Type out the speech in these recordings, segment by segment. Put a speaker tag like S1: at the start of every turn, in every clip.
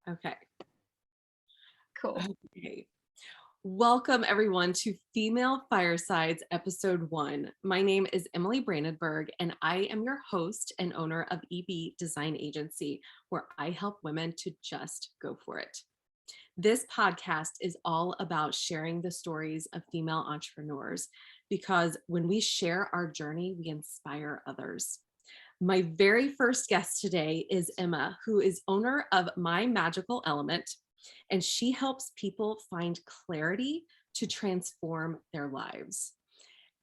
S1: Okay.
S2: Cool.
S1: Okay. Welcome everyone to Female Firesides episode 1. My name is Emily Brandenburg and I am your host and owner of EB Design Agency, where I help women to just go for it. This podcast is all about sharing the stories of female entrepreneurs because when we share our journey, we inspire others. My very first guest today is Ema, who is owner of My Magical Element, and she helps people find clarity to transform their lives.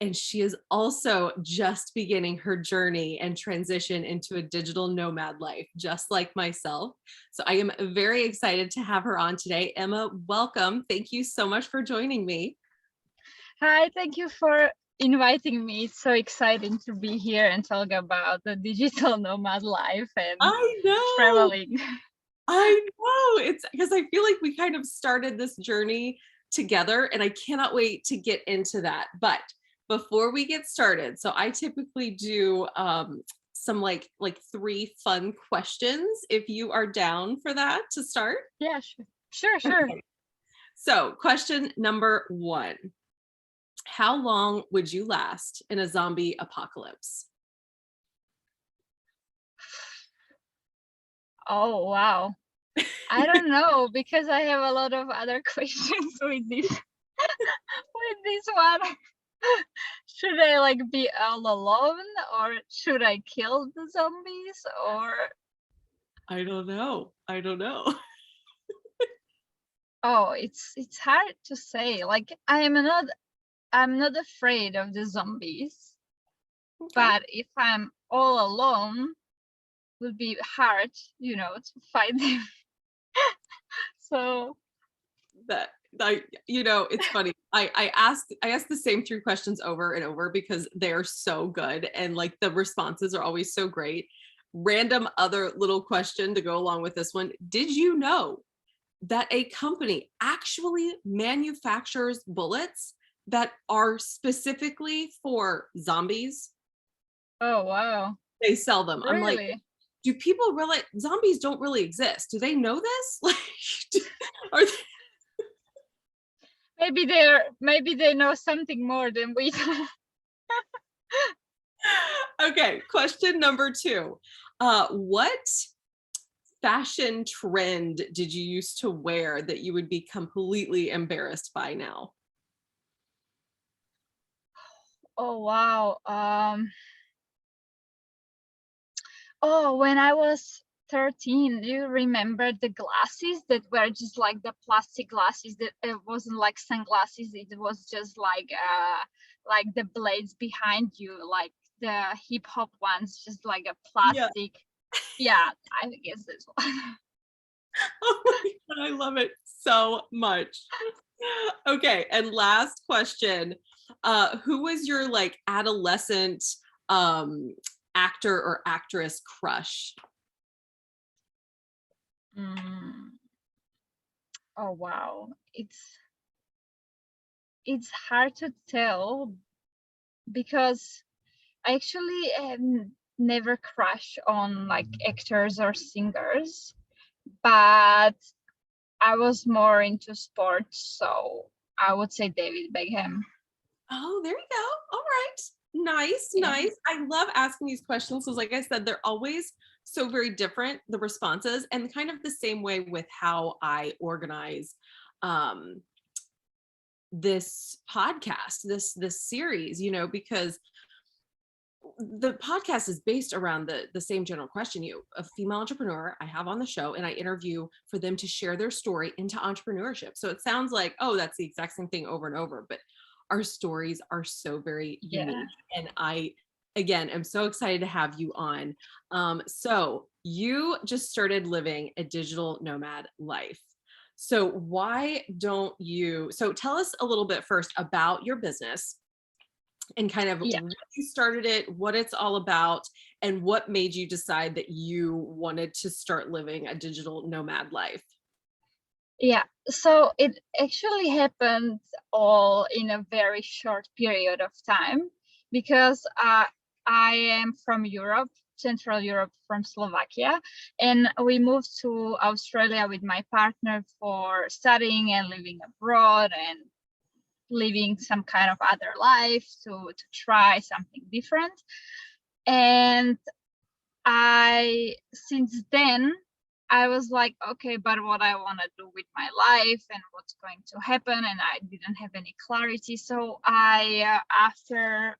S1: And she is also just beginning her journey and transition into a digital nomad life, just like myself. So I am very excited to have her on today. Ema, welcome. Thank you so much for joining me.
S2: Hi, thank you for inviting me. It's so exciting to be here and talk about the digital nomad life and
S1: I know.
S2: traveling.
S1: I know. It's because I feel like we kind of started this journey together and I cannot wait to get into that. But before we get started, so I typically do some like 3 fun questions if you are down for that to start.
S2: Yeah, sure.
S1: Okay. So question number 1. How long would you last in a zombie apocalypse?
S2: Oh, wow. I don't know because I have a lot of other questions with this one. Should I like be all alone or should I kill the zombies or
S1: I don't know.
S2: oh, it's hard to say. Like I'm not afraid of the zombies.
S1: Okay.
S2: But if I'm all alone, it would be hard, to fight them. So
S1: That it's funny. I ask the same 3 questions over and over because they're so good and like the responses are always so great. Random other little question to go along with this one. Did you know that a company actually manufactures bullets that are specifically for zombies?
S2: oh wow.
S1: They sell them. I'm like,
S2: Really?
S1: do people really? Zombies don't really exist. Do they know this? Like, are they?
S2: Maybe they know something more than we do.
S1: Okay, question number 2. What fashion trend did you used to wear that you would be completely embarrassed by now?
S2: Oh wow. Oh, when I was 13, do you remember the glasses that were just like the plastic glasses that it wasn't like sunglasses, it was just like the blades behind you, like the hip hop ones, just like a
S1: Yeah.
S2: plastic. Yeah, I guess this one.
S1: Oh my God, I love it so much. Okay, and last question. Who was your like adolescent actor or actress crush?
S2: Oh wow, it's hard to tell because I actually never crush on like actors or singers, but I was more into sports, so I would say David Beckham.
S1: Oh, there you go. All right. Nice,
S2: Yeah.
S1: nice. I love asking these questions because, like I said, they're always so very different, the responses, and kind of the same way with how I organize this podcast, this series, because the podcast is based around the same general question. A female entrepreneur I have on the show and I interview for them to share their story into entrepreneurship. So it sounds like, oh, that's the exact same thing over and over, but our stories are so very unique. And I, again, am so excited to have you on. So you just started living a digital nomad life. So so tell us a little bit first about your business and kind of
S2: Yeah.
S1: when you started it, what it's all about, and what made you decide that you wanted to start living a digital nomad life.
S2: Yeah. So it actually happened all in a very short period of time because I am from Europe Central Europe from Slovakia. And we moved to Australia with my partner for studying and living abroad and living some kind of other life to try something different. And since then, I was like, okay, but what I want to do with my life and what's going to happen, and I didn't have any clarity. So after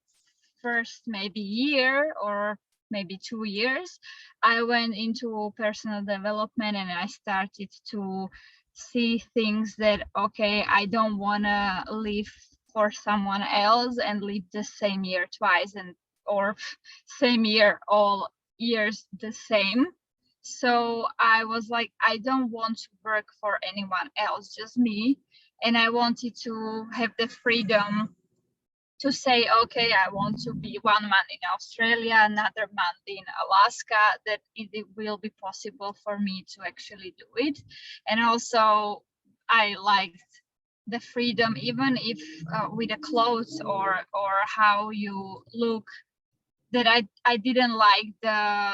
S2: first maybe year or maybe 2 years, I went into personal development and I started to see things that, okay, I don't want to live for someone else and live the same year twice, and or same year all years the same. So I was like, I don't want to work for anyone else, just me. And I wanted to have the freedom to say, okay, I want to be 1 month in Australia, another month in Alaska, that it will be possible for me to actually do it. And also, I liked the freedom, even if with the clothes or how you look, that I didn't like the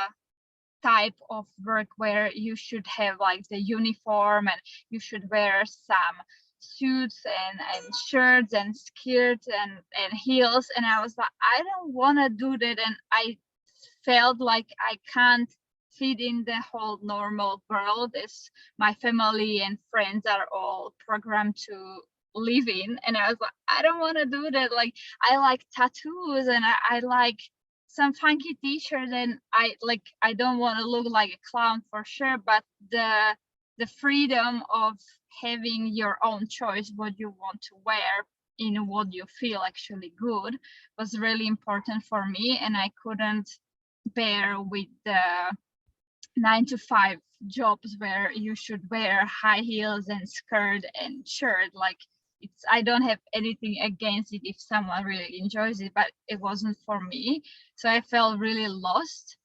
S2: type of work where you should have like the uniform and you should wear some suits and shirts and skirts and heels. And I was like, I don't want to do that. And I felt like I can't fit in the whole normal world as my family and friends are all programmed to live in. And I was like, I don't want to do that. Like, I like tattoos and I like some funky t-shirts, and I don't want to look like a clown for sure, but the freedom of having your own choice what you want to wear in what you feel actually good was really important for me. And I couldn't bear with the 9 to 5 jobs where you should wear high heels and skirt and shirt. Like, I don't have anything against it if someone really enjoys it, but it wasn't for me. So I felt really lost.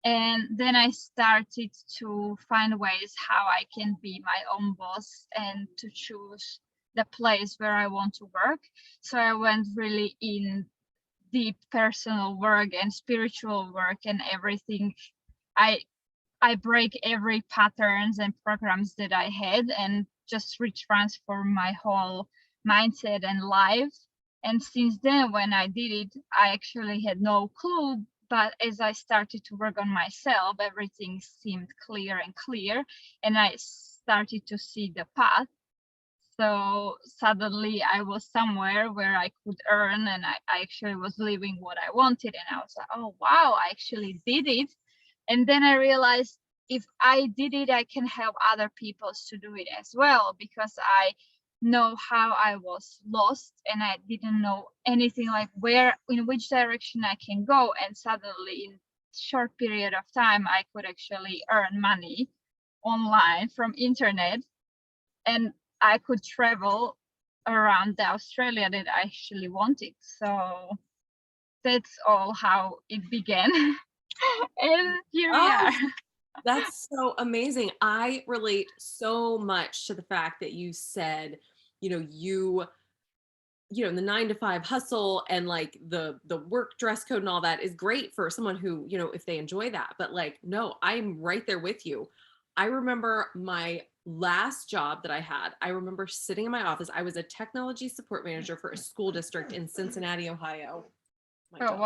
S2: And then I started to find ways how I can be my own boss and to choose the place where I want to work. So I went really in deep personal work and spiritual work and everything. I break every patterns and programs that I had and just retransform my whole mindset and life. And since then, when I did it, I actually had no clue. But as I started to work on myself, everything seemed clear and clear, and I started to see the path. So suddenly I was somewhere where I could earn, and I actually was living what I wanted. And I was like, oh, wow, I actually did it. And then I realized if I did it, I can help other people to do it as well, because I know how I was lost and I didn't know anything, like where, in which direction I can go. And suddenly in short period of time, I could actually earn money online from internet, and I could travel around the Australia that I actually wanted. So that's all how it began. And here we
S1: Oh,
S2: are.
S1: that's so amazing. I relate so much to the fact that you said, you know, the 9 to 5 hustle and like the work dress code and all that is great for someone who, if they enjoy that. But like, no, I'm right there with you. I remember my last job that I had. I remember sitting in my office. I was a technology support manager for a school district in Cincinnati, Ohio. My
S2: Oh,
S1: dog.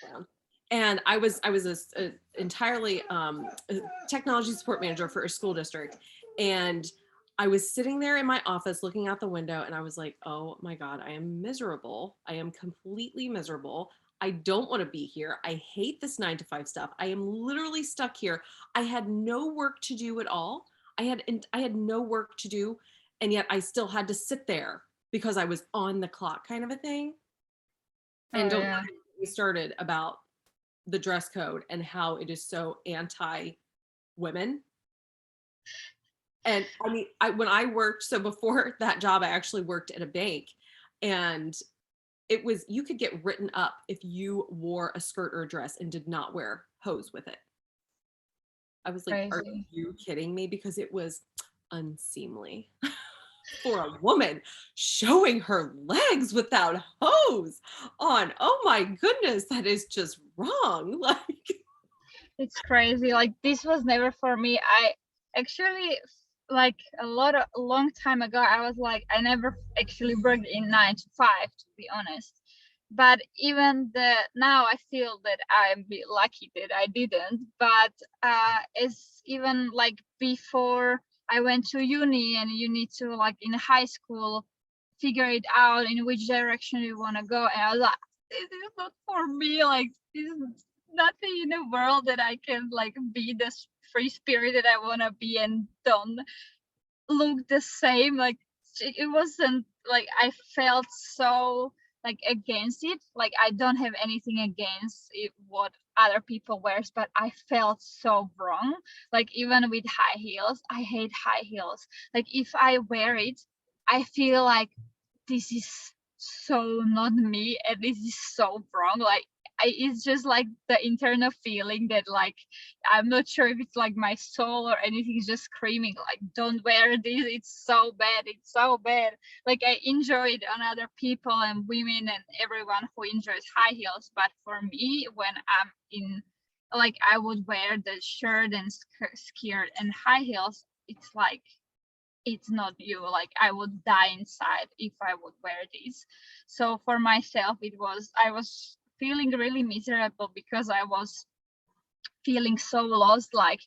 S2: wow.
S1: And I was a entirely a technology support manager for a school district, and I was sitting there in my office looking out the window, and I was like, oh my god, I am miserable. I am completely miserable. I don't want to be here. I hate this 9 to 5 stuff. I am literally stuck here. I had no work to do at all. I had no work to do, and yet I still had to sit there because I was on the clock, kind of a thing. And
S2: Oh,
S1: don't
S2: yeah.
S1: get me started about the dress code and how it is so anti women. And I mean, when I worked, so before that job, I actually worked at a bank, and it was, you could get written up if you wore a skirt or a dress and did not wear hose with it. I was like, are
S2: Crazy.
S1: you kidding me? Because it was unseemly for a woman showing her legs without hose on. Oh my goodness, that is just wrong. Like,
S2: It's crazy. Like this was never for me. I actually like a long time ago I was like I never actually worked in 9 to 5 to be honest. But even the now I feel that I'm a bit lucky that I didn't. But it's even like before I went to uni and you need to like in high school figure it out in which direction you want to go. And I was like, this is not for me. Like this is nothing in the world that I can like be this free spirit that I want to be and don't look the same. Like it wasn't like I felt so like against it. Like I don't have anything against it, what other people wears, but I felt so wrong. Like even with high heels, I hate high heels. Like if I wear it, I feel like this is so not me and this is so wrong. Like it's just like the internal feeling that like I'm not sure if it's like my soul or anything is just screaming like don't wear this, it's so bad, it's so bad. Like I enjoy it on other people and women and everyone who enjoys high heels, but for me when I'm in like I would wear the shirt and skirt and high heels, it's like it's not you. Like I would die inside if I would wear these. So for myself it was I was feeling really miserable because I was feeling so lost. Like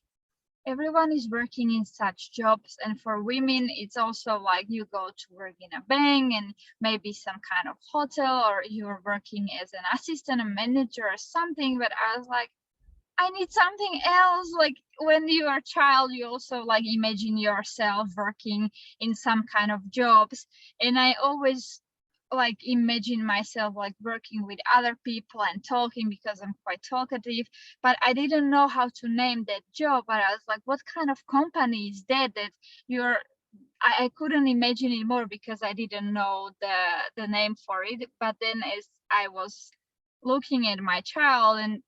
S2: everyone is working in such jobs, and for women it's also like you go to work in a bank and maybe some kind of hotel, or you're working as an assistant, a manager or something. But I was like I need something else. Like when you are a child, you also like imagine yourself working in some kind of jobs. And I always like imagine myself like working with other people and talking because I'm quite talkative, but I didn't know how to name that job. But I was like, what kind of company is that you're I couldn't imagine it more because I didn't know the name for it. But then as I was looking at my child and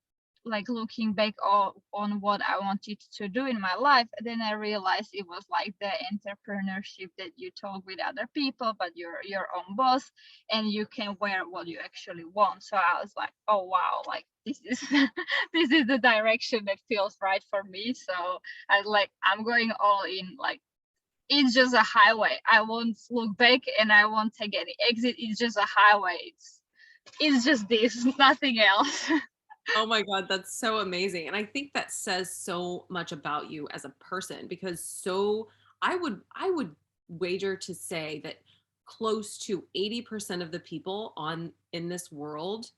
S2: like looking back on what I wanted to do in my life, then I realized it was like the entrepreneurship that you talk with other people, but you're your own boss and you can wear what you actually want. So I was like, oh wow, like this is this is the direction that feels right for me. So I was like, I'm going all in. Like it's just a highway. I won't look back and I won't take any exit. It's just a highway. It's just this, nothing else.
S1: Oh my God, that's so amazing. And I think that says so much about you as a person because I would wager to say that close to 80% of the people on in this world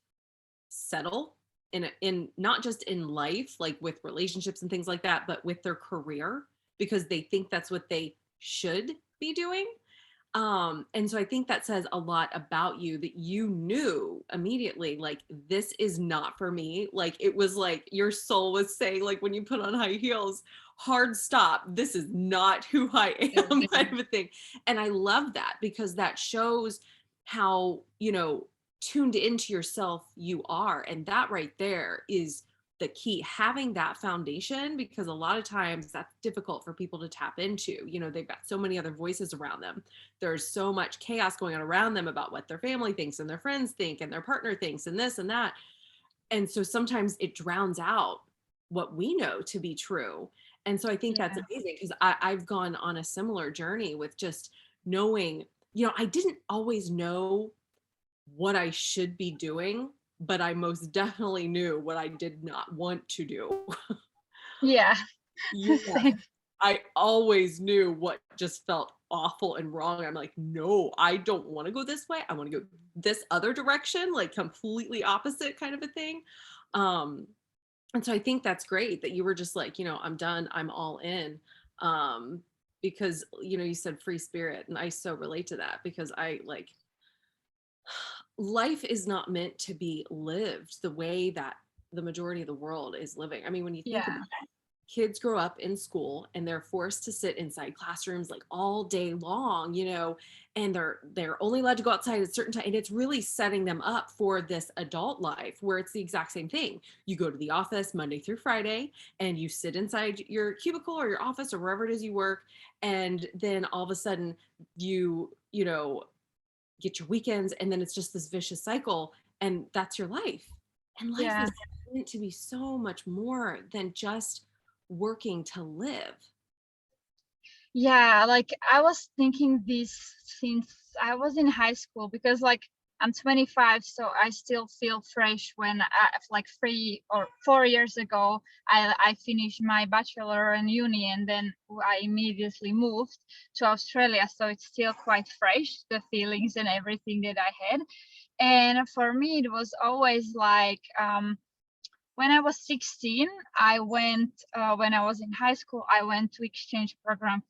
S1: settle in not just in life, like with relationships and things like that, but with their career because they think that's what they should be doing. And so I think that says a lot about you that you knew immediately, like, this is not for me. Like, it was like your soul was saying, like, when you put on high heels, hard stop, this is not who I am, kind of a thing. And I love that because that shows how, tuned into yourself you are. And that right there is the key, having that foundation, because a lot of times that's difficult for people to tap into. They've got so many other voices around them. There's so much chaos going on around them about what their family thinks and their friends think and their partner thinks and this and that. And so sometimes it drowns out what we know to be true. And so I think that's
S2: Yeah.
S1: amazing because I've gone on a similar journey with just knowing, I didn't always know what I should be doing, but I most definitely knew what I did not want to do.
S2: Yeah.
S1: Yeah.
S2: Same.
S1: I always knew what just felt awful and wrong. I'm like, no, I don't want to go this way. I want to go this other direction, like completely opposite kind of a thing. Um, and so I think that's great that you were just like, I'm done. I'm all in. Because, you said free spirit, and I so relate to that because I like life is not meant to be lived the way that the majority of the world is living. I mean, when you think about
S2: Yeah.
S1: kids grow up in school and they're forced to sit inside classrooms like all day long, and they're only allowed to go outside at a certain time, and it's really setting them up for this adult life where it's the exact same thing. You go to the office Monday through Friday and you sit inside your cubicle or your office or wherever it is you work, and then all of a sudden you get your weekends, and then it's just this vicious cycle, and that's your life. And life is
S2: Yeah.
S1: meant to be so much more than just working to live.
S2: Yeah, like I was thinking this since I was in high school, because like I'm 25, so I still feel fresh when like 3 or 4 years ago, I finished my bachelor in uni, and then I immediately moved to Australia. So it's still quite fresh, the feelings and everything that I had. And for me, it was always like, when I was 16, I went, when I was in high school, I went to exchange program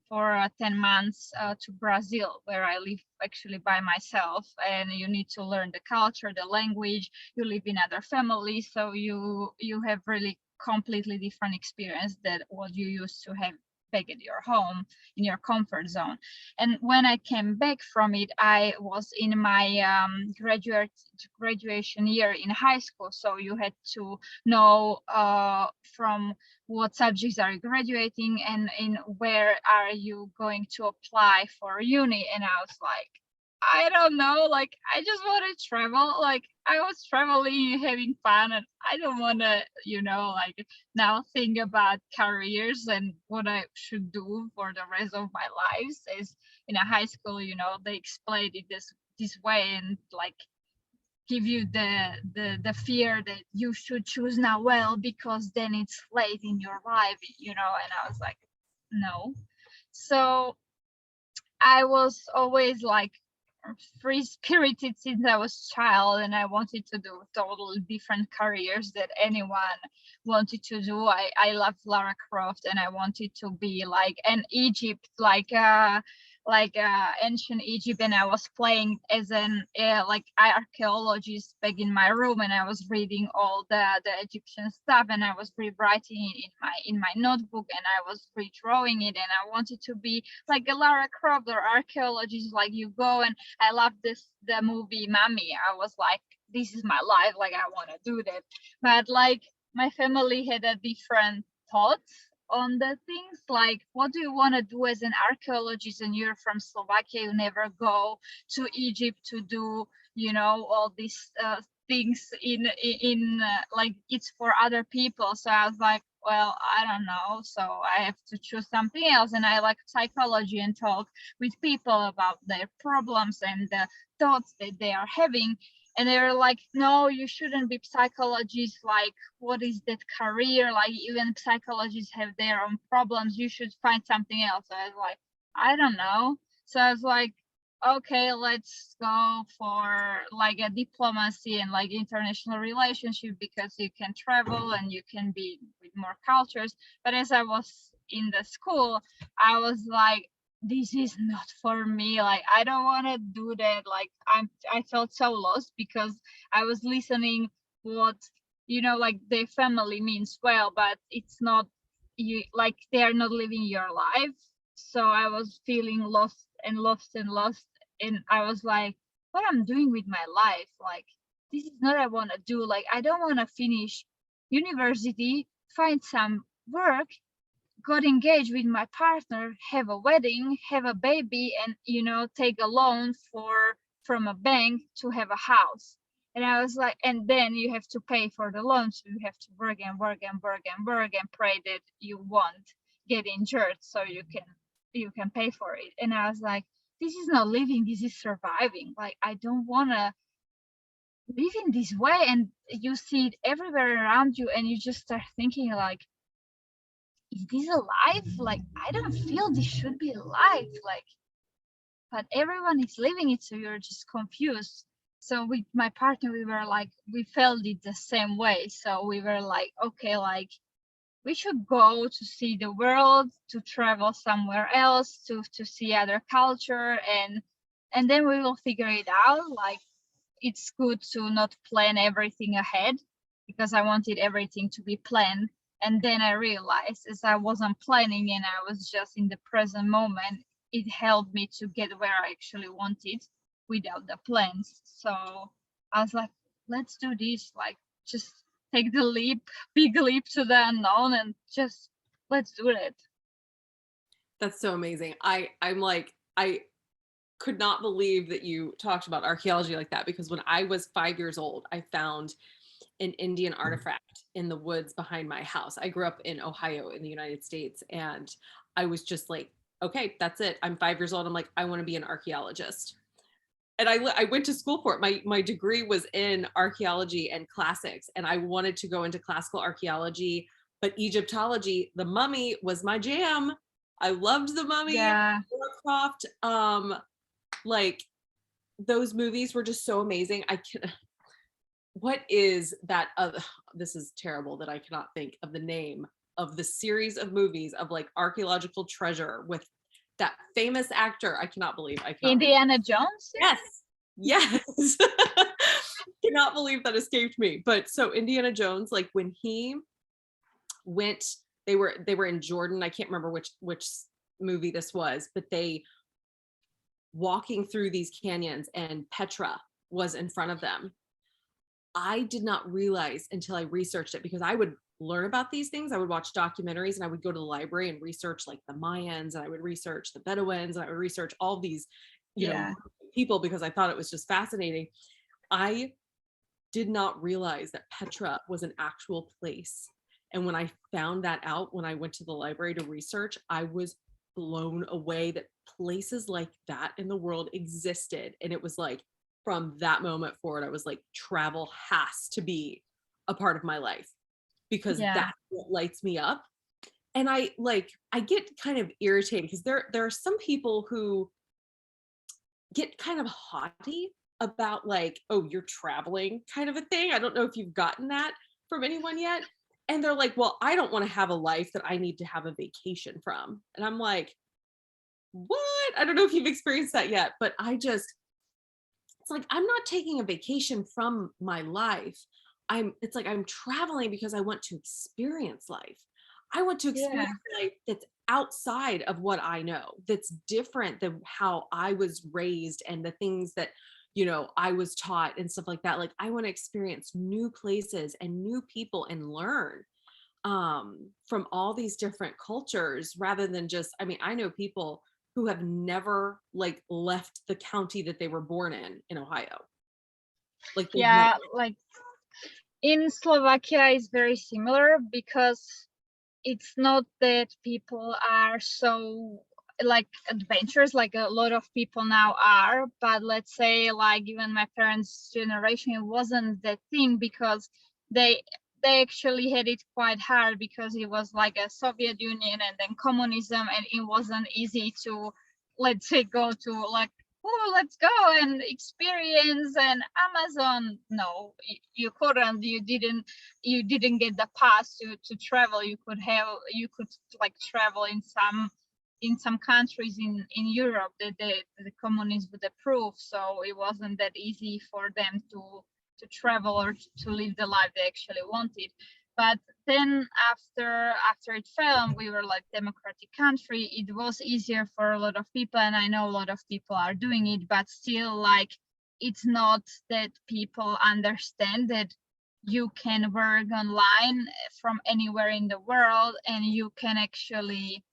S2: for 10 months to Brazil, where I live actually by myself. And you need to learn the culture, the language, you live in other families. So you have really completely different experience than what you used to have back at your home in your comfort zone. And when I came back from it, I was in my graduation year in high school. So you had to know from what subjects are you graduating, and in where are you going to apply for uni. And I was like, I don't know, like I just want to travel. Like I was traveling, having fun, and I don't want to, like now think about careers and what I should do for the rest of my lives. As in a high school, they explained it this way, and like give you the fear that you should choose now, well, because then it's late in your life. And I was like, no. So I was always like free spirited since I was child, and I wanted to do totally different careers that anyone wanted to do. I love Lara Croft, and I wanted to be like an Egypt, ancient Egypt. And I was playing as an like archaeologist back in my room, and I was reading all the Egyptian stuff, and I was rewriting it in my notebook, and I was redrawing it, and I wanted to be like a Lara Croft or archaeologist. Like you go, and I love the movie Mummy. I was like, this is my life. Like I want to do that. But like my family had a different thoughts on the things. Like, what do you want to do as an archaeologist? And you're from Slovakia. You never go to Egypt to do, all these things like it's for other people. So I was like, well, I don't know. So I have to choose something else. And I like psychology and talk with people about their problems and the thoughts that they are having. And they were like, no, you shouldn't be psychologist. Like, what is that career? Like, even psychologists have their own problems. You should find something else. So I was like, I don't know. So I was like, okay, let's go for like a diplomacy and like international relationship, because you can travel and you can be with more cultures. But as I was in the school, I was like, this is not for me. Like I don't want to do that. Like I felt so lost, because I was listening what like their family means well, but it's not, you like they are not living your life. So I was feeling lost and lost and lost, and I was like, what I'm doing with my life? Like this is not what I want to do. Like I don't want to finish university, find some work, got engaged with my partner, have a wedding, have a baby, and take a loan from a bank to have a house. And I was like, and then you have to pay for the loan, so you have to work and work and work and work and pray that you won't get injured, so you can pay for it. And I was like, this is not living, this is surviving. Like I don't want to live in this way. And you see it everywhere around you, and you just start thinking like, is this a life? Like I don't feel this should be a life. Like, but everyone is living it, so you're just confused. So with my partner, we were like, we felt it the same way. So we were like, okay, like we should go to see the world, to travel somewhere else, to see other culture, and then we will figure it out. Like it's good to not plan everything ahead, because I wanted everything to be planned. And then I realized, as I wasn't planning and I was just in the present moment, it helped me to get where I actually wanted without the plans. So I was like, let's do this. Like, just take the leap, big leap to the unknown, and just let's do it.
S1: That's so amazing. I'm like, I could not believe that you talked about archaeology like that, because when I was 5 years old, I found an Indian artifact in the woods behind my house. I grew up in Ohio in the United States, and I was just like, okay, that's it. I'm 5 years old. I'm like, I want to be an archaeologist. And I went to school for it. My degree was in archaeology and classics, and I wanted to go into classical archaeology, but Egyptology, the mummy was my jam. I loved the mummy,
S2: Yeah.
S1: Lara Croft. Like those movies were just so amazing. I can what is that this is terrible that I cannot think of the name of the series of movies of like archaeological treasure with that famous actor. I cannot believe I cannot remember.
S2: Indiana Jones?
S1: Yes. Yes. Cannot believe that escaped me. But so Indiana Jones, like when he went, they were in Jordan. I can't remember which movie this was, but they walking through these canyons and Petra was in front of them. I did not realize until I researched it, because I would learn about these things. I would watch documentaries and I would go to the library and research like the Mayans, and I would research the Bedouins, and I would research all these,
S2: Yeah.
S1: people, because I thought it was just fascinating. I did not realize that Petra was an actual place. And when I found that out, when I went to the library to research, I was blown away that places like that in the world existed. And it was like, from that moment forward, I was like, travel has to be a part of my life, because
S2: Yeah.
S1: that's what lights me up. And I get kind of irritated because there are some people who get kind of haughty about like, oh, you're traveling kind of a thing. I don't know if you've gotten that from anyone yet. And they're like, well, I don't want to have a life that I need to have a vacation from. And I'm like, what? I don't know if you've experienced that yet, but it's like, I'm not taking a vacation from my life. It's like I'm traveling because I want to experience life. I want to
S2: Yeah.
S1: experience life that's outside of what I know, that's different than how I was raised and the things that, I was taught and stuff like that. Like I want to experience new places and new people and learn from all these different cultures, rather than just, I mean, I know people who have never like left the county that they were born in Ohio. Like they've never.
S2: Yeah, like in Slovakia is very similar, because it's not that people are so like adventurous like a lot of people now are, but let's say like even my parents' generation, it wasn't that thing, because they they actually had it quite hard, because it was like a Soviet Union and then communism, and it wasn't easy to, let's say, go to like, oh, let's go and experience an Amazon. No, you couldn't. You didn't get the pass to travel. You could like travel in some countries in Europe that the communists would approve. So it wasn't that easy for them to travel or to live the life they actually wanted. But then after it fell and we were like democratic country, it was easier for a lot of people, and I know a lot of people are doing it, but still like it's not that people understand that you can work online from anywhere in the world, and you can actually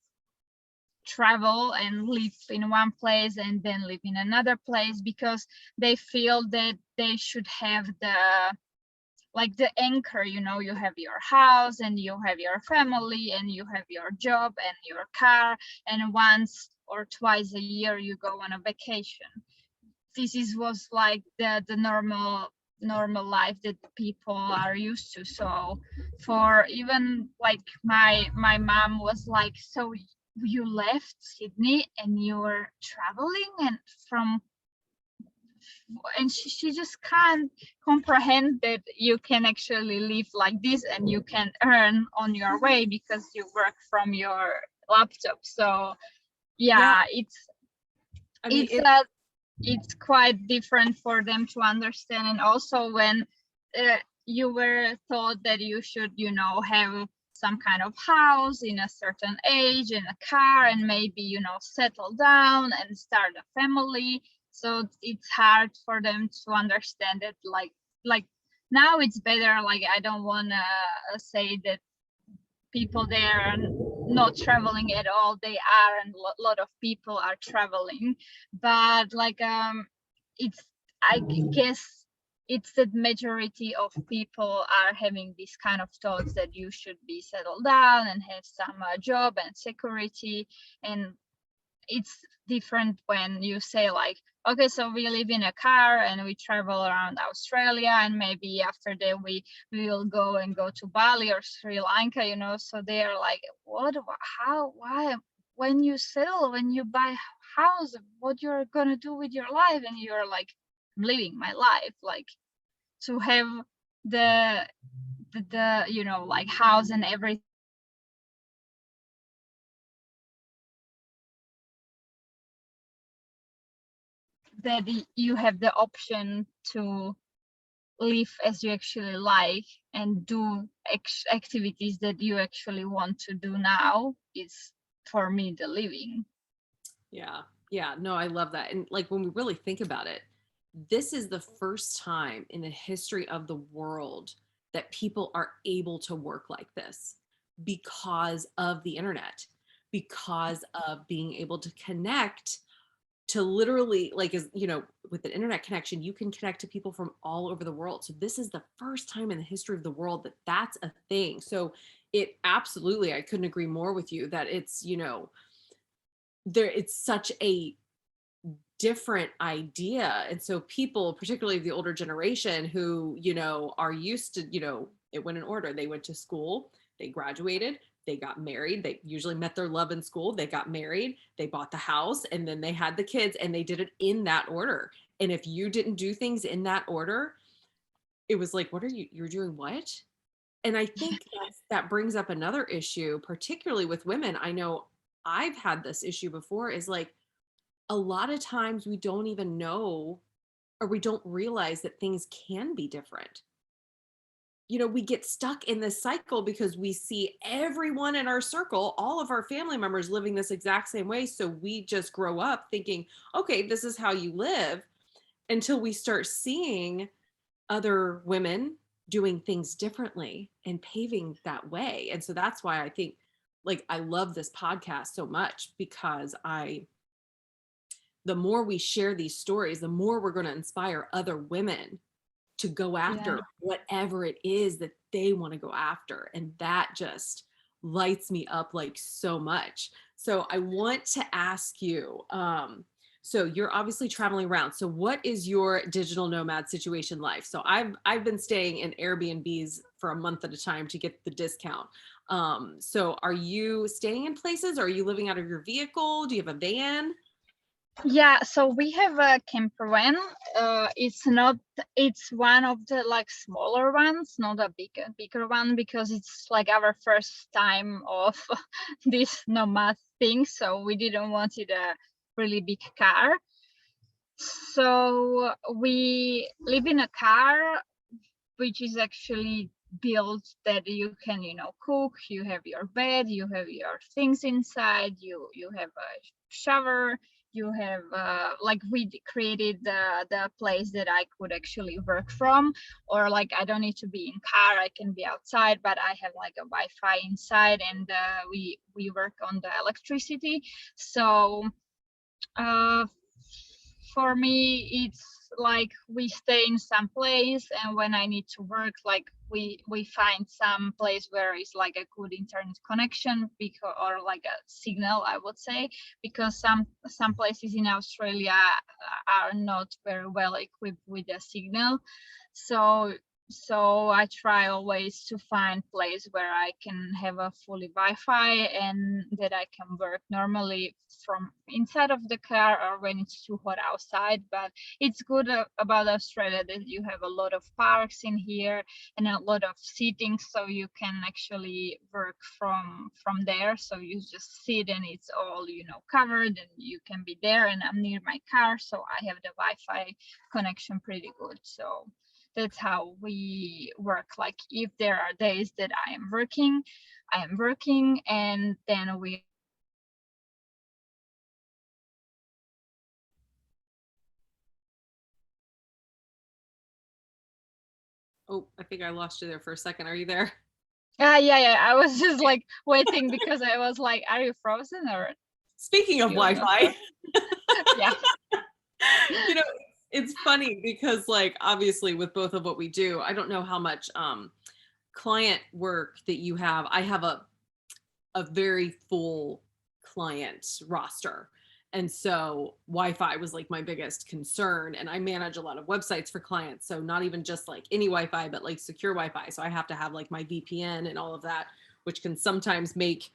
S2: travel and live in one place and then live in another place, because they feel that they should have the anchor. You have your house and you have your family and you have your job and your car, and once or twice a year you go on a vacation. Was like the normal life that people are used to. So for even like my mom was like, so you left Sydney and you were traveling and she just can't comprehend that you can actually live like this and you can earn on your way because you work from your laptop. So
S1: Yeah,
S2: yeah,
S1: I mean,
S2: it's a it's quite different for them to understand. And also when you were taught that you should have some kind of house in a certain age and a car and maybe settle down and start a family, so it's hard for them to understand it. Like now it's better. Like I don't want to say that people there are not traveling at all. They are, and a lot of people are traveling, but like it's, I guess it's the majority of people are having these kind of thoughts that you should be settled down and have some job and security. And it's different when you say like, okay, so we live in a car and we travel around Australia, and maybe after that we will go to Bali or Sri Lanka, you know. So they are like, what, how, why, when you settle, when you buy house, what you're gonna do with your life? And you're like, I'm living my life, like to have the you know, like house and everything, that you have the option to live as you actually like and do activities that you actually want to do now is, for me, the living.
S1: Yeah. Yeah. No, I love that. And like when we really think about it, this is the first time in the history of the world that people are able to work like this because of the internet, because of being able to connect to literally, like, as you know, with an internet connection, you can connect to people from all over the world. So this is the first time in the history of the world that that's a thing. So it absolutely, I couldn't agree more with you that it's, you know, there, it's such a different idea. And so people, particularly the older generation who, you know, are used to, you know, it went in order. They went to school, they graduated, they got married, they usually met their love in school, they got married, they bought the house, and then they had the kids, and they did it in that order. And if you didn't do things in that order, it was like, what are you, you're doing what? And I think that brings up another issue, particularly with women. I know I've had this issue before, is like, a lot of times we don't even know, or we don't realize that things can be different. You know, we get stuck in this cycle because we see everyone in our circle, all of our family members living this exact same way. So we just grow up thinking, okay, this is how you live, until we start seeing other women doing things differently and paving that way. And so that's why I think, like, I love this podcast so much, because the more we share these stories, the more we're going to inspire other women to go
S2: Yeah.
S1: after whatever it is that they want to go after. And that just lights me up like so much. So I want to ask you, so you're obviously traveling around. So what is your digital nomad situation like? So I've been staying in Airbnbs for a month at a time to get the discount. So are you staying in places? Or are you living out of your vehicle? Do you have a van?
S2: Yeah, so we have a camper van. It's not, it's one of the like smaller ones, not a bigger one, because it's like our first time of this nomad thing. So we didn't want it a really big car. So we live in a car which is actually built that you can, you know, cook, you have your bed, you have your things inside, you have a shower, you have like we created the place that I could actually work from, or like I don't need to be in car, I can be outside, but I have like a Wi-Fi inside, and we work on the electricity. So uh, for me, it's like we stay in some place, and when I need to work, like we find some place where it's like a good internet connection, because, or like a signal, I would say, because some places in Australia are not very well equipped with a signal. So I try always to find place where I can have a fully Wi-Fi and that I can work normally from inside of the car, or when it's too hot outside. But it's good about Australia that you have a lot of parks in here and a lot of seating, so you can actually work from there. So you just sit and it's all, you know, covered, and you can be there. And I'm near my car, so I have the Wi-Fi connection pretty good. So that's how we work. Like if there are days that I am working, and then we.
S1: Oh, I think I lost you there for a second. Are you there?
S2: Yeah, I was just like waiting because I was like, are you frozen or
S1: Speaking of
S2: you're not
S1: Wi-Fi,
S2: frozen? Yeah.
S1: you know, it's funny because like obviously with both of what we do, I don't know how much client work that you have. I have a very full client roster. And so Wi-Fi was like my biggest concern. And I manage a lot of websites for clients. So not even just like any Wi-Fi, but like secure Wi-Fi. So I have to have like my VPN and all of that, which can sometimes make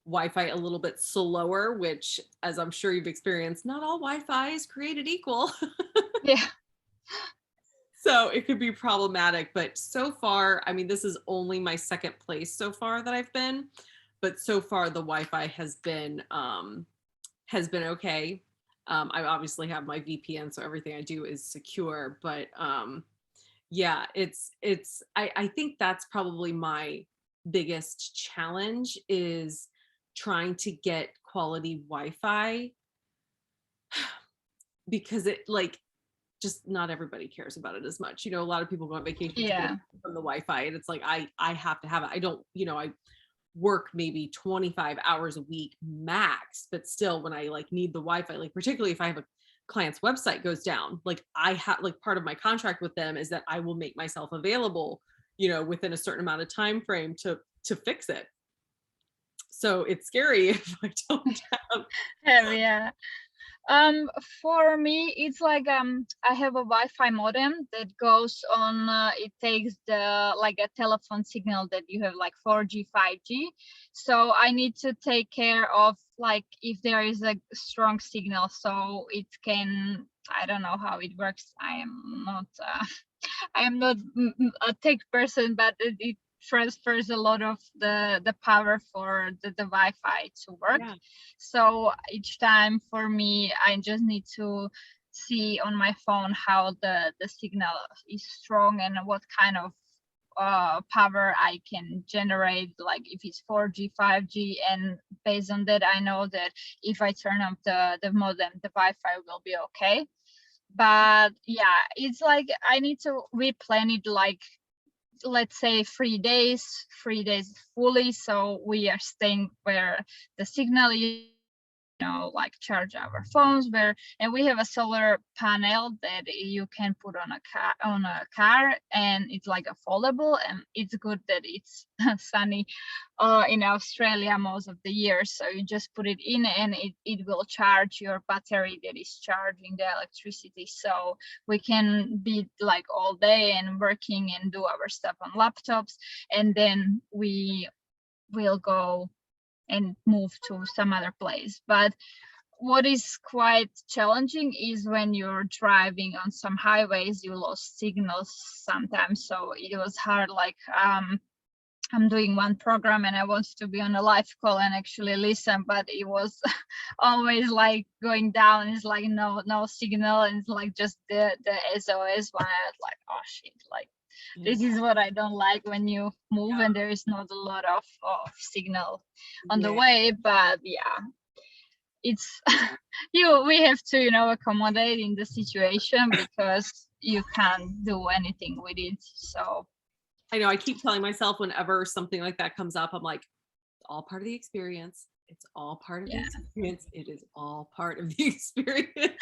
S1: Wi-Fi a little bit slower, which, as I'm sure you've experienced, not all Wi-Fi is created equal.
S2: Yeah.
S1: So it could be problematic. But so far, I mean, this is only my second place so far that I've been, but so far the Wi-Fi has been okay. I obviously have my VPN, so everything I do is secure. But yeah, I think that's probably my biggest challenge is trying to get quality Wi-Fi because it like just not everybody cares about it as much. You know, a lot of people go on vacation to get
S2: Yeah.
S1: away from the Wi-Fi, and it's like I have to have it. I don't, you know, I work maybe 25 hours a week max, but still when I like need the Wi-Fi, like particularly if I have a client's website goes down, like I have like part of my contract with them is that I will make myself available, you know, within a certain amount of time frame to fix it. So it's scary if I don't have.
S2: Yeah. Um, for me, it's like I have a Wi-Fi modem that goes on. It takes the like a telephone signal that you have like 4G, 5G. So I need to take care of like if there is a strong signal, so it can. I don't know how it works. I am not. I am not a tech person, but it transfers a lot of the power for the Wi-Fi to work.
S1: Yeah.
S2: So each time for me, I just need to see on my phone how the signal is strong and what kind of power I can generate, like if it's 4G, 5G, and based on that, I know that if I turn up the modem, the Wi-Fi will be okay. But yeah, it's like I need to replan it like let's say 3 days fully, so we are staying where the signal is, like charge our phones where, and we have a solar panel that you can put on a car, and it's like a foldable, and it's good that it's sunny in Australia most of the year, so you just put it in and it will charge your battery that is charging the electricity, so we can be like all day and working and do our stuff on laptops, and then we will go and move to some other place. But what is quite challenging is when you're driving on some highways, you lost signals sometimes. So it was hard, like I'm doing one program and I wanted to be on a live call and actually listen, but it was always like going down. It's like no signal, and it's like just the SOS one. I was like, oh shit, like this is what I don't like when you move and there is not a lot of signal on the
S1: Yeah.
S2: way. But yeah, it's we have to accommodate in the situation because you can't do anything with it. So
S1: I know I keep telling myself whenever something like that comes up, I'm like, all part of the experience. It's all part of the
S2: yeah.
S1: experience. It is all part of the experience. But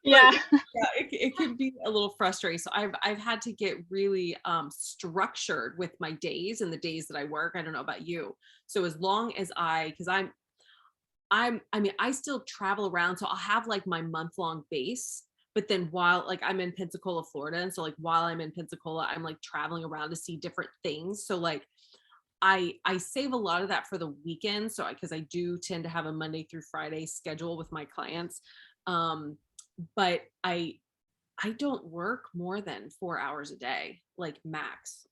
S2: Yeah.
S1: yeah, it can be a little frustrating. So I've had to get really structured with my days and the days that I work. I don't know about you. So as long as because I mean, I still travel around. So I'll have like my month-long base. But then while like I'm in Pensacola, Florida, and so like while I'm in Pensacola, I'm like traveling around to see different things. So like I save a lot of that for the weekend. So because I do tend to have a Monday through Friday schedule with my clients. Um, but I don't work more than 4 hours a day, like max.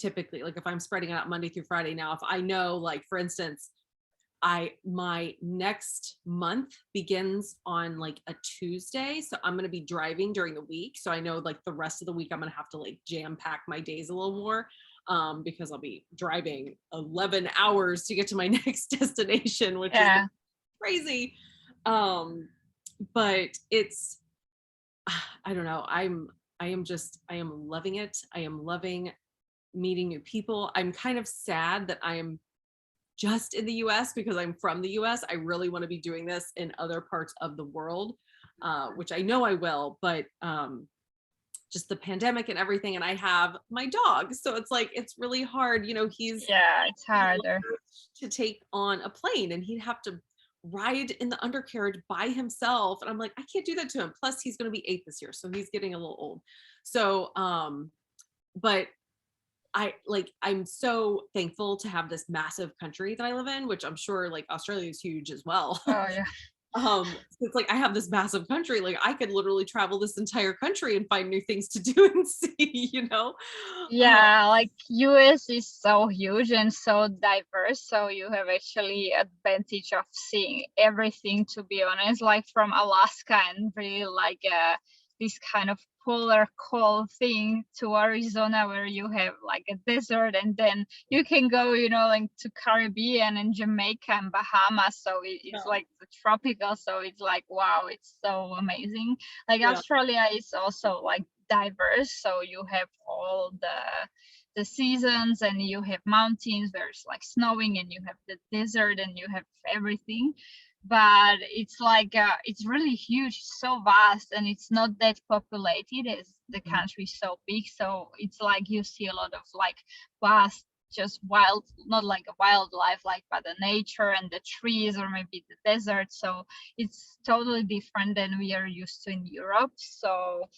S1: Typically, like if I'm spreading it out Monday through Friday. Now, if I know, like for instance, my next month begins on like a Tuesday, so I'm gonna be driving during the week. So I know like the rest of the week I'm gonna have to like jam pack my days a little more because I'll be driving 11 hours to get to my next destination, which is
S2: Yeah.
S1: crazy. Um, but it's I don't know. I am loving it. I am loving meeting new people. I'm kind of sad that I am just in the US because I'm from the US. I really want to be doing this in other parts of the world. which I know I will, but just the pandemic and everything. And I have my dog. So it's like, it's really hard. He's
S2: Yeah, it's harder.
S1: to take on a plane and he'd have to ride in the undercarriage by himself. And I'm like, I can't do that to him. Plus, he's going to be 8 this year. So he's getting a little old. So, but I'm so thankful to have this massive country that I live in, which I'm sure like Australia is huge as well.
S2: Oh yeah.
S1: So it's like I have this massive country, like I could literally travel this entire country and find new things to do and see. Uh,
S2: Yeah, like US is so huge and so diverse, so you have actually advantage of seeing everything, to be honest, like from Alaska and really like this kind of polar cold thing to Arizona where you have like a desert, and then you can go, like to Caribbean and Jamaica and Bahamas, so it's
S1: yeah,
S2: like the tropical, so it's like wow, it's so amazing. Like
S1: yeah,
S2: Australia is also like diverse, so you have all the seasons, and you have mountains where it's like snowing, and you have the desert, and you have everything. But it's like it's really huge, so vast, and it's not that populated as the country is so big, so it's like you see a lot of like vast, just wild, not like a wildlife, like but the nature and the trees, or maybe the desert. So it's totally different than we are used to in Europe. So,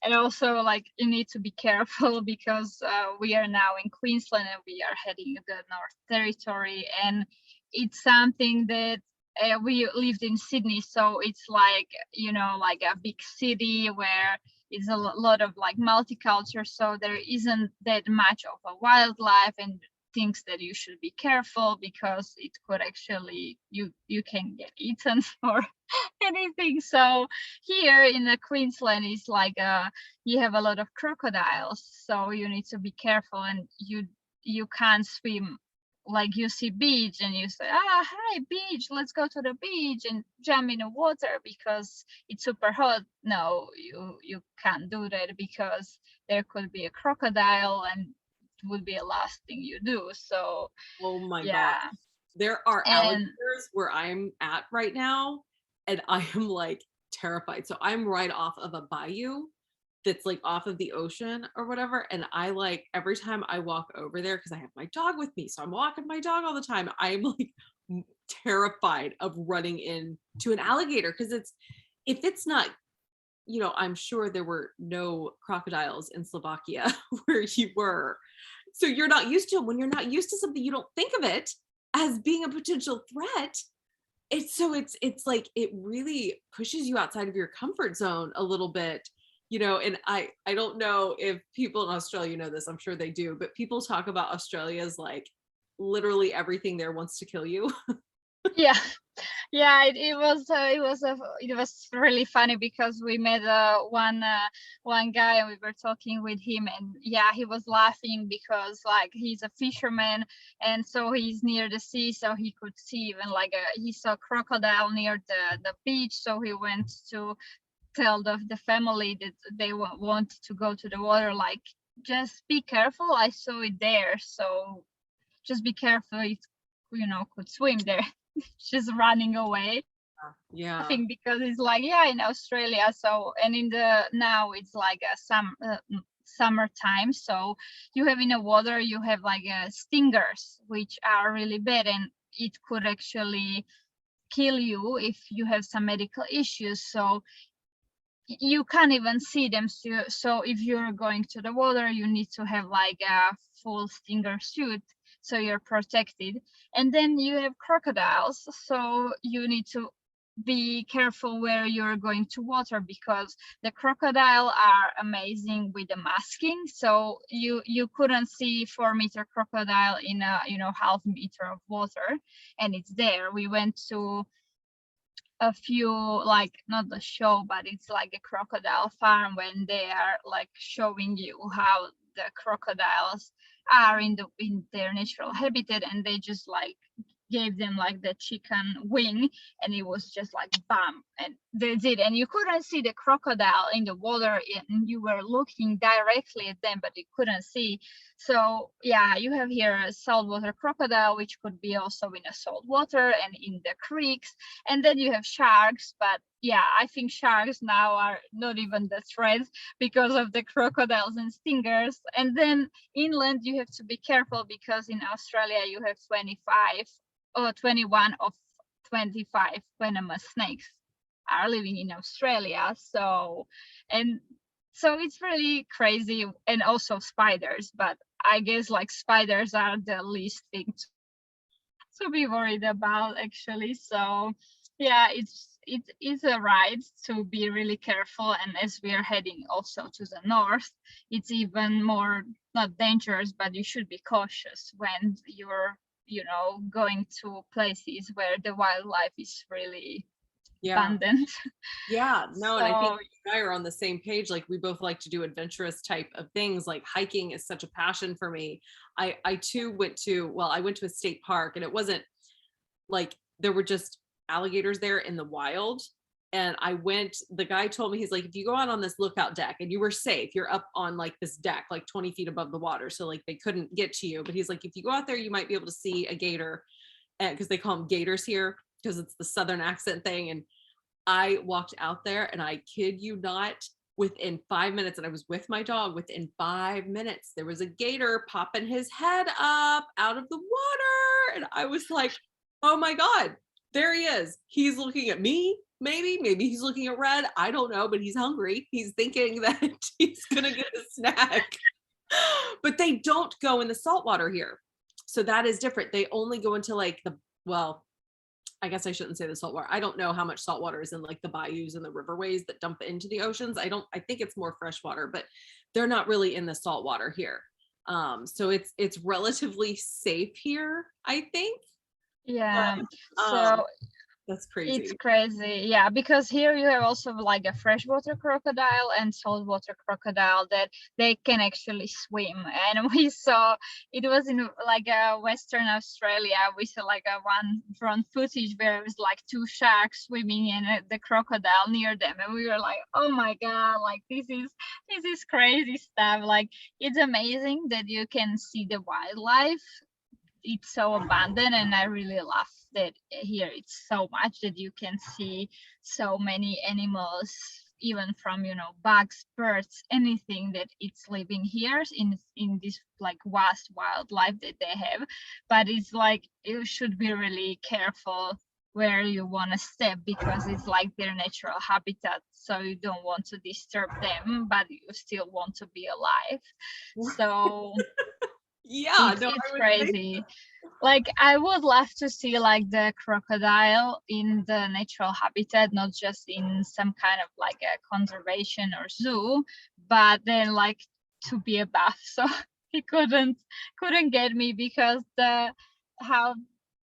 S2: and also like you need to be careful because we are now in Queensland and we are heading the North Territory, and it's something that we lived in Sydney, so it's like like a big city where it's a lot of like multicultural, so there isn't that much of a wildlife and things that you should be careful because it could actually you can get eaten or anything. So here in the Queensland is like you have a lot of crocodiles, so you need to be careful, and you can't swim. Like you see beach and you say, hi beach, let's go to the beach and jump in the water because it's super hot. No, you can't do that because there could be a crocodile and it would be the last thing you do. So
S1: oh my God.
S2: yeah.
S1: There are
S2: And
S1: alligators where I'm at right now, and I am like terrified. So I'm right off of a bayou that's like off of the ocean or whatever. And I like every time I walk over there, because I have my dog with me. So I'm walking my dog all the time. I'm like terrified of running into an alligator because if it's not, I'm sure there were no crocodiles in Slovakia where you were. So you're not used to them. When you're not used to something, you don't think of it as being a potential threat. It's like it really pushes you outside of your comfort zone a little bit. And I don't know if people in Australia know this, I'm sure they do, but people talk about Australia as like literally everything there wants to kill you.
S2: yeah, yeah, it was really funny because we met one guy and we were talking with him, and yeah, he was laughing because like he's a fisherman, and so he's near the sea, so he could see even like he saw crocodile near the beach, so he went to tell the family that they want to go to the water, like just be careful, I saw it there, so just be careful, it could swim there. She's running away,
S1: Yeah.
S2: laughing because it's like, yeah, in Australia, so, and in the now it's like a summertime, so you have in the water, you have like stingers which are really bad, and it could actually kill you if you have some medical issues. So you can't even see them, so if you're going to the water, you need to have like a full stinger suit so you're protected. And then you have crocodiles, so you need to be careful where you're going to water because the crocodile are amazing with the masking, so you couldn't see 4 meter crocodile in a half meter of water, and it's there. We went to a few, like not the show, but it's like a crocodile farm when they are like showing you how the crocodiles are in their natural habitat, and they just like gave them like the chicken wing, and it was just like bam, and that's it, and you couldn't see the crocodile in the water, and you were looking directly at them but you couldn't see. So yeah, you have here a saltwater crocodile, which could be also in a salt water and in the creeks, and then you have sharks, but yeah, I think sharks now are not even the threat because of the crocodiles and stingers. And then inland, you have to be careful because in Australia you have 25 or 21 of 25 venomous snakes are living in Australia. And so it's really crazy, and also spiders. But I guess like spiders are the least thing to be worried about, actually. So yeah, it is a right to be really careful, and as we are heading also to the north, it's even more not dangerous, but you should be cautious when you're, going to places where the wildlife is really
S1: Yeah.
S2: abundant.
S1: Yeah, no, and I think
S2: So
S1: you and I are on the same page. Like we both like to do adventurous type of things. Like hiking is such a passion for me. I too I went to a state park, and it wasn't like there were just alligators there in the wild. And the guy told me, he's like, if you go out on this lookout deck and you were safe, you're up on like this deck, like 20 feet above the water. So like they couldn't get to you. But he's like, if you go out there, you might be able to see a gator. And because they call them gators here, because it's the Southern accent thing. And I walked out there, and I kid you not, within 5 minutes, and I was with my dog, within 5 minutes, there was a gator popping his head up out of the water. And I was like, oh my God, there he is. He's looking at me. Maybe he's looking at Red. I don't know, but he's hungry. He's thinking that he's going to get a snack. But they don't go in the saltwater here. So that is different. They only go into like well, I guess I shouldn't say the saltwater. I don't know how much saltwater is in like the bayous and the riverways that dump into the oceans. I think it's more freshwater, but they're not really in the saltwater here. So it's relatively safe here, I think.
S2: yeah,
S1: But
S2: so
S1: that's
S2: it's
S1: crazy.
S2: crazy, yeah, because here you have also like a freshwater crocodile and saltwater crocodile that they can actually swim. And we saw, it was in like Western Australia. We saw like a one drone footage where it was like two sharks swimming and the crocodile near them, and we were like, oh my God, like this is crazy stuff. Like it's amazing that you can see the wildlife. It's so abundant, and I really love that here it's so much that you can see so many animals, even from bugs, birds, anything that it's living here in this like vast wildlife that they have. But it's like you should be really careful where you want to step, because it's like their natural habitat, so you don't want to disturb them, but you still want to be alive. So
S1: Yeah,
S2: it's
S1: no,
S2: it's
S1: I would say
S2: crazy. Like I would love to see like the crocodile in the natural habitat, not just in some kind of like a conservation or zoo, but then like to be a buff. So he couldn't get me, because the how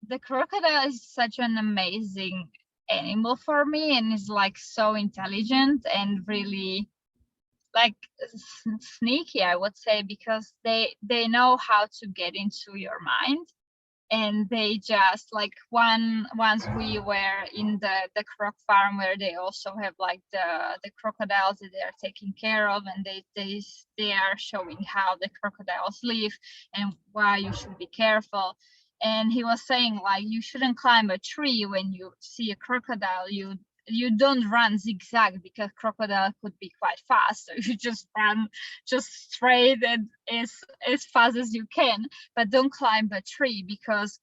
S2: the crocodile is such an amazing animal for me, and is like so intelligent and really like sneaky, I would say, because they know how to get into your mind. And they just like once we were in the croc farm, where they also have like the crocodiles that they are taking care of, and they are showing how the crocodiles live and why you should be careful. And he was saying like you shouldn't climb a tree when you see a crocodile. You don't run zigzag, because crocodile could be quite fast, so you just run just straight and as fast as you can. But don't climb a tree, because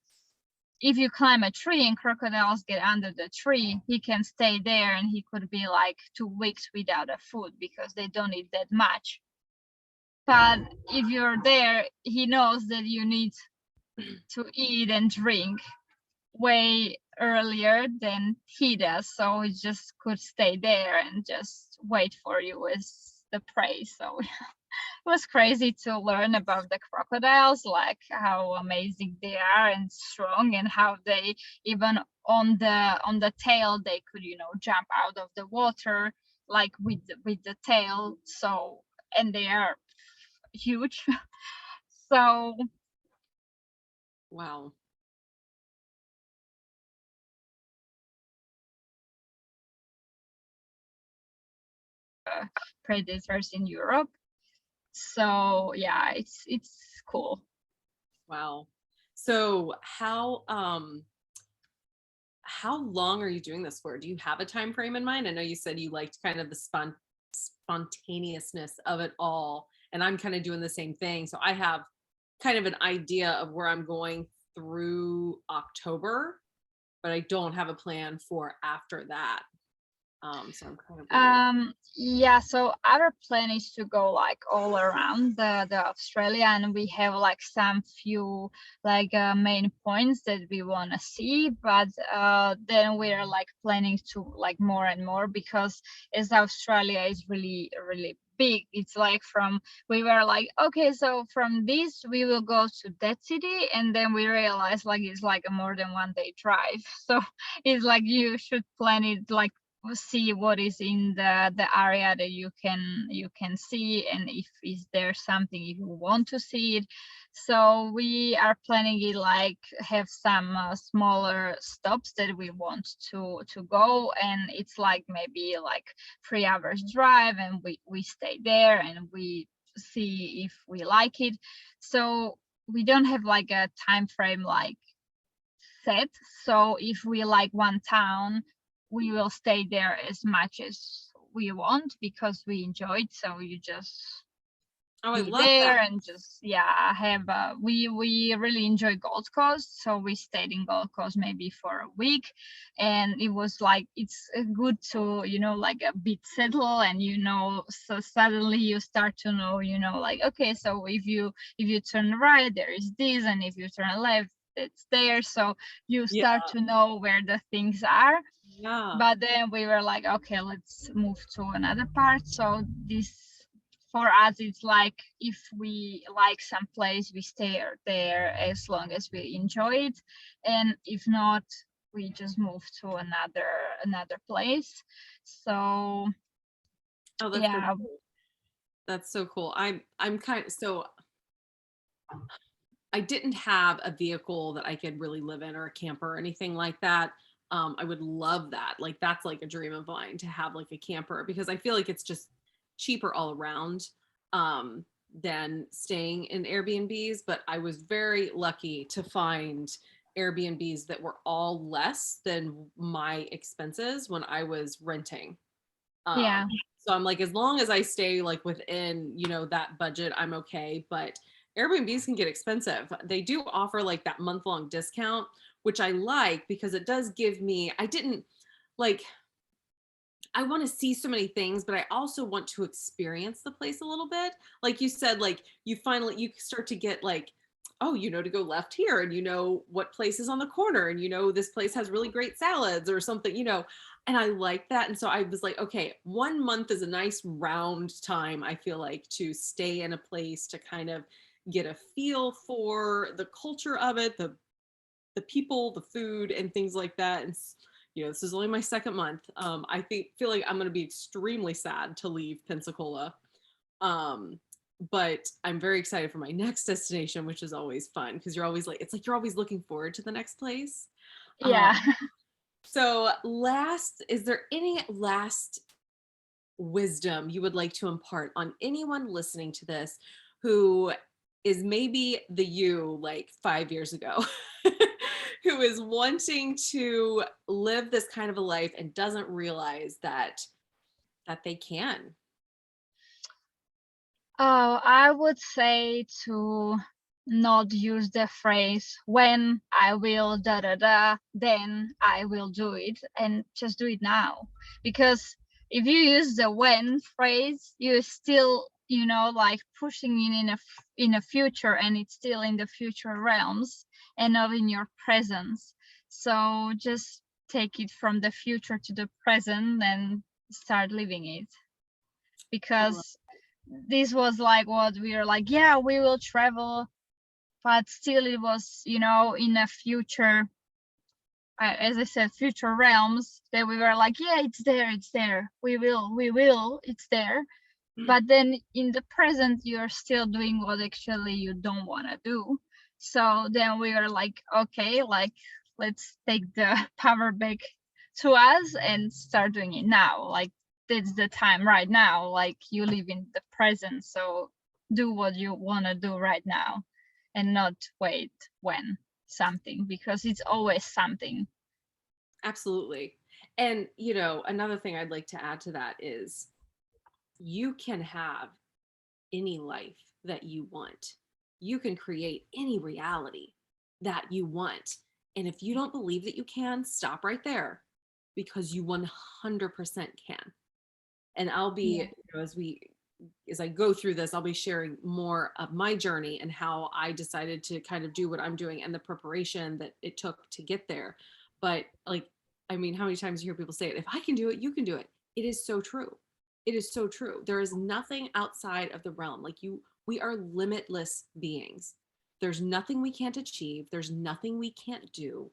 S2: if you climb a tree and crocodiles get under the tree, he can stay there, and he could be like 2 weeks without a food, because they don't eat that much. But if you're there, he knows that you need to eat and drink way earlier than he does, so he just could stay there and just wait for you as the prey. So was crazy to learn about the crocodiles, like how amazing they are and strong, and how they even on the tail they could jump out of the water, like with the tail. So, and they are huge. So
S1: wow.
S2: predators in Europe. So yeah, it's cool.
S1: Wow. So how long are you doing this for? Do you have a time frame in mind? I know you said you liked kind of the spontaneousness of it all, and I'm kind of doing the same thing. So I have kind of an idea of where I'm going through October, but I don't have a plan for after that. So I'm kind of wondering.
S2: Yeah, so our plan is to go like all around the Australia, and we have like some few like main points that we want to see, but then we're like planning to like more and more, because as Australia is really really big, it's like from, we were like, okay, so from this we will go to that city, and then we realized like it's like a more than 1 day drive. So it's like you should plan it like see what is in the area that you can see, and if is there something if you want to see it. So we are planning it like have some smaller stops that we want to go, and it's like maybe like 3 hours drive, and we stay there and we see if we like it. So we don't have like a time frame like set. So if we like one town, we will stay there as much as we want because we enjoy it. So you just
S1: Oh, I
S2: be
S1: love that.
S2: there and just have we really enjoy Gold Coast, so we stayed in Gold Coast maybe for a week, and it was like it's good to like a bit settle, and so suddenly you start to know like, okay, so if you turn right there is this, and if you turn left it's there, so you
S1: Yeah.
S2: start to know where the things are.
S1: Yeah.
S2: But then we were like, okay, let's move to another part. So this, for us, it's like if we like some place, we stay there as long as we enjoy it, and if not, we just move to another place. So
S1: Oh, that's so
S2: yeah.
S1: cool. That's so cool. I'm kind of so I didn't have a vehicle that I could really live in or a camper or anything like that. I would love that. Like that's like a dream of mine to have like a camper because I feel like it's just cheaper all around than staying in Airbnbs. But I was very lucky to find Airbnbs that were all less than my expenses when I was renting. Um,
S2: Yeah.
S1: so I'm like, as long as I stay like within, that budget, I'm okay. But Airbnbs can get expensive. They do offer like that month-long discount, which I like because it does give me, I didn't like, I want to see so many things, but I also want to experience the place a little bit. Like you said, like you start to get like, oh, to go left here, and what place is on the corner, and this place has really great salads or something. And I like that. And so I was like, okay, 1 month is a nice round time, I feel like, to stay in a place to kind of get a feel for the culture of it, the people, the food, and things like that. And this is only my second month. I feel like I'm going to be extremely sad to leave Pensacola. Um, but I'm very excited for my next destination, which is always fun because you're always like, it's like you're always looking forward to the next place.
S2: Yeah.
S1: So is there any last wisdom you would like to impart on anyone listening to this who is maybe the you like 5 years ago who is wanting to live this kind of a life and doesn't realize that they can?
S2: Oh, I would say to not use the phrase when I will da da da, then I will do it, and just do it now. Because if you use the when phrase, you're still, like pushing it in a future, and it's still in the future realms and not in your presence. So just take it from the future to the present and start living it.
S1: I love
S2: Because this was like what we were like, yeah, we will travel, but still it was, in a future, as I said, future realms, that we were like, yeah, it's there, we will, it's there.
S1: it.
S2: But then in the present, you're still doing what actually you don't want to do. So then we were like, okay, like let's take the power back to us and start doing it now. Like it's the time right now. Like you live in the present, so do what you want to do right now and not wait when something, because it's always something.
S1: Absolutely. And, you know, another thing I'd like to add to that is you can have any life that you want. You can create any reality that you want. And if you don't believe that you can, stop right there because you 100% can. And I'll be,
S2: Yeah.
S1: as I go through this, I'll be sharing more of my journey and how I decided to kind of do what I'm doing and the preparation that it took to get there. But like, I mean, how many times you hear people say it, if I can do it, you can do it. It is so true. It is so true. There is nothing outside of the realm. Like we are limitless beings. There's nothing we can't achieve. There's nothing we can't do,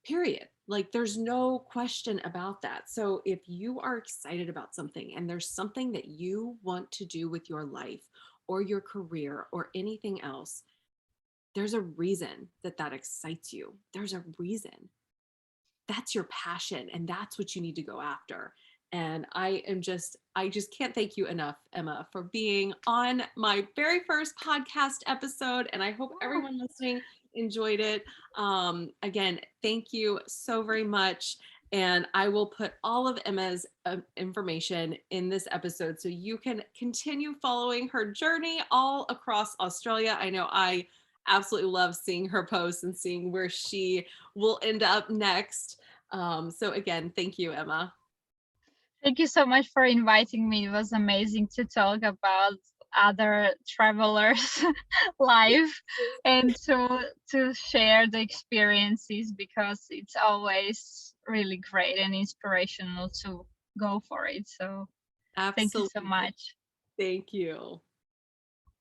S1: period. Like there's no question about that. So if you are excited about something and there's something that you want to do with your life or your career or anything else, there's a reason that that excites you. There's a reason. That's your passion and that's what you need to go after. And I just can't thank you enough, Emma, for being on my very first podcast episode. And I hope
S2: Oh,
S1: everyone listening enjoyed it. Again, thank you so very much. And I will put all of Emma's information in this episode so you can continue following her journey all across Australia. I know I absolutely love seeing her posts and seeing where she will end up next. So again, thank you, Emma.
S2: thank you so much for inviting me. It was amazing to talk about other travelers' life and to share the experiences because it's always really great and inspirational to go for it. So thank you so
S1: Absolutely.
S2: much.
S1: Thank you.